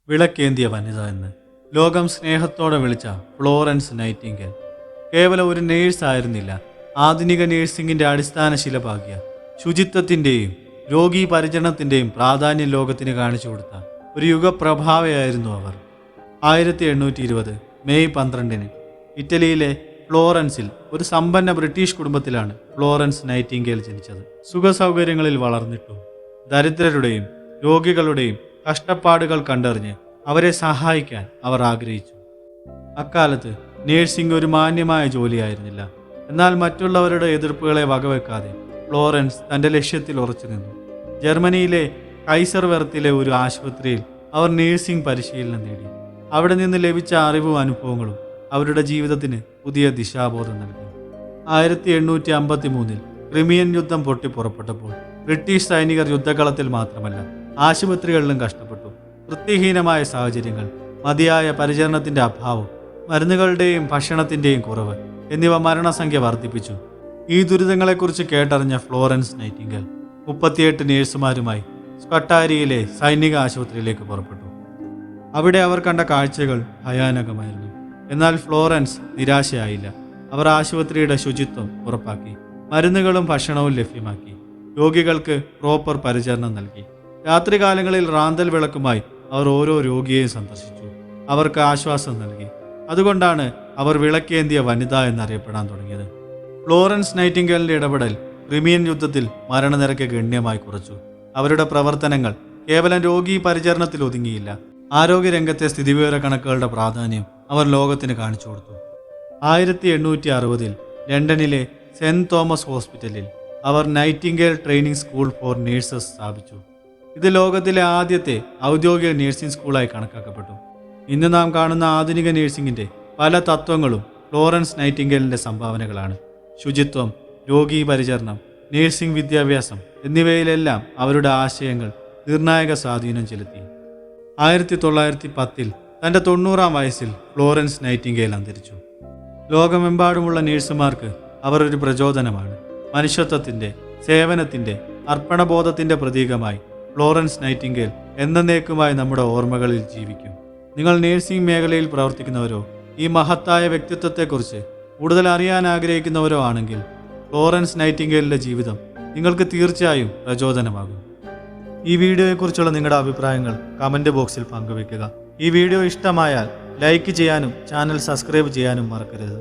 വിളക്കേന്തിയ വനിത എന്ന് ലോകം സ്നേഹത്തോടെ വിളിച്ച ഫ്ലോറൻസ് നൈറ്റിംഗേൽ കേവലം ഒരു നേഴ്സ് ആയിരുന്നില്ല. ആധുനിക നേഴ്സിംഗിന്റെ അടിസ്ഥാന ശിലപാകിയ ശുചിത്വത്തിന്റെയും രോഗീ പരിചരണത്തിന്റെയും പ്രാധാന്യം ലോകത്തിന് കാണിച്ചു കൊടുത്ത ഒരു യുഗപ്രഭാവയായിരുന്നു അവർ. 1820 മെയ് 12 ഇറ്റലിയിലെ ഫ്ലോറൻസിൽ ഒരു സമ്പന്ന ബ്രിട്ടീഷ് കുടുംബത്തിലാണ് ഫ്ലോറൻസ് നൈറ്റിംഗേൽ ജനിച്ചത്. സുഖസൗകര്യങ്ങളിൽ വളർന്നിട്ടും ദരിദ്രരുടെയും രോഗികളുടെയും കഷ്ടപ്പാടുകൾ കണ്ടറിഞ്ഞ് അവരെ സഹായിക്കാൻ അവർ ആഗ്രഹിച്ചു. അക്കാലത്ത് നേഴ്സിംഗ് ഒരു മാന്യമായ ജോലിയായിരുന്നില്ല. എന്നാൽ മറ്റുള്ളവരുടെ എതിർപ്പുകളെ വകവെക്കാതെ ഫ്ലോറൻസ് തൻ്റെ ലക്ഷ്യത്തിൽ ഉറച്ചു നിന്നു. ജർമ്മനിയിലെ കൈസർവെർത്തിലെ ഒരു ആശുപത്രിയിൽ അവർ നേഴ്സിംഗ് പരിശീലനം നേടി. അവിടെ നിന്ന് ലഭിച്ച അറിവും അനുഭവങ്ങളും അവരുടെ ജീവിതത്തിന് പുതിയ ദിശാബോധം നൽകി. 1853 ക്രിമിയൻ യുദ്ധം പൊട്ടിപ്പുറപ്പെട്ടപ്പോൾ ബ്രിട്ടീഷ് സൈനികർ യുദ്ധകളത്തിൽ മാത്രമല്ല ആശുപത്രികളിലും കഷ്ടപ്പെട്ടു. വൃത്തിഹീനമായ സാഹചര്യങ്ങൾ, മതിയായ പരിചരണത്തിന്റെ അഭാവം, മരുന്നുകളുടെയും ഭക്ഷണത്തിന്റെയും കുറവ് എന്നിവ മരണസംഖ്യ വർദ്ധിപ്പിച്ചു. ഈ ദുരിതങ്ങളെക്കുറിച്ച് കേട്ടറിഞ്ഞ ഫ്ലോറൻസ് നൈറ്റിംഗേൽ 38 നേഴ്സുമാരുമായി സ്കട്ടാരിയിലെ സൈനിക ആശുപത്രിയിലേക്ക് പുറപ്പെട്ടു. അവിടെ അവർ കണ്ട കാഴ്ചകൾ ഭയാനകമായിരുന്നു. എന്നാൽ ഫ്ലോറൻസ് നിരാശയായില്ല. അവർ ആശുപത്രിയുടെ ശുചിത്വം ഉറപ്പാക്കി, മരുന്നുകളും ഭക്ഷണവും ലഭ്യമാക്കി, രോഗികൾക്ക് പ്രോപ്പർ പരിചരണം നൽകി. രാത്രികാലങ്ങളിൽ റാന്തൽ വിളക്കുമായി അവർ ഓരോ രോഗിയെയും സന്ദർശിച്ചു, അവർക്ക് ആശ്വാസം നൽകി. അതുകൊണ്ടാണ് അവർ വിളക്കേന്തിയ വനിത എന്നറിയപ്പെടാൻ തുടങ്ങിയത്. ഫ്ലോറൻസ് നൈറ്റിംഗേലിന്റെ ഇടപെടൽ ക്രിമിയൻ യുദ്ധത്തിൽ മരണനിരക്ക് ഗണ്യമായി കുറച്ചു. അവരുടെ പ്രവർത്തനങ്ങൾ കേവലം രോഗീ പരിചരണത്തിൽ ഒതുങ്ങിയില്ല. ആരോഗ്യരംഗത്തെ സ്ഥിതിവിവര കണക്കുകളുടെ പ്രാധാന്യം അവർ ലോകത്തിന് കാണിച്ചു കൊടുത്തു. 1860 ലണ്ടനിലെ സെന്റ് തോമസ് ഹോസ്പിറ്റലിൽ അവർ Nightingale training school for nurses സ്ഥാപിച്ചു. ഇത് ലോകത്തിലെ ആദ്യത്തെ ഔദ്യോഗിക നേഴ്സിംഗ് സ്കൂളായി കണക്കാക്കപ്പെട്ടു. ഇന്ന് നാം കാണുന്ന ആധുനിക നേഴ്സിംഗിന്റെ പല തത്വങ്ങളും ഫ്ലോറൻസ് നൈറ്റിംഗേലിന്റെ സംഭാവനകളാണ്. ശുചിത്വം, രോഗീ പരിചരണം, നേഴ്സിംഗ് വിദ്യാഭ്യാസം എന്നിവയിലെല്ലാം അവരുടെ ആശയങ്ങൾ നിർണായക സ്വാധീനം ചെലുത്തി. 1910 തൻ്റെ 90-ാം വയസ്സിൽ ഫ്ലോറൻസ് നൈറ്റിംഗേൽ അന്തരിച്ചു. ലോകമെമ്പാടുമുള്ള നേഴ്സുമാർക്ക് അവർ ഒരു പ്രചോദനമാണ്. മനുഷ്യത്വത്തിന്റെ, സേവനത്തിന്റെ, അർപ്പണബോധത്തിന്റെ പ്രതീകമായി ഫ്ലോറൻസ് നൈറ്റിംഗേൽ എന്നേക്കുമായി നമ്മുടെ ഓർമ്മകളിൽ ജീവിക്കും. നിങ്ങൾ നേഴ്സിംഗ് മേഖലയിൽ പ്രവർത്തിക്കുന്നവരോ ഈ മഹത്തായ വ്യക്തിത്വത്തെക്കുറിച്ച് കൂടുതൽ അറിയാൻ ആഗ്രഹിക്കുന്നവരോ ആണെങ്കിൽ ഫ്ലോറൻസ് നൈറ്റിംഗേലിന്റെ ജീവിതം നിങ്ങൾക്ക് തീർച്ചയായും പ്രചോദനമാകും. ഈ വീഡിയോയെക്കുറിച്ചുള്ള നിങ്ങളുടെ അഭിപ്രായങ്ങൾ കമൻറ്റ് ബോക്സിൽ പങ്കുവയ്ക്കുക. ഈ വീഡിയോ ഇഷ്ടമായാൽ ലൈക്ക് ചെയ്യാനും ചാനൽ സബ്സ്ക്രൈബ് ചെയ്യാനും മറക്കരുത്.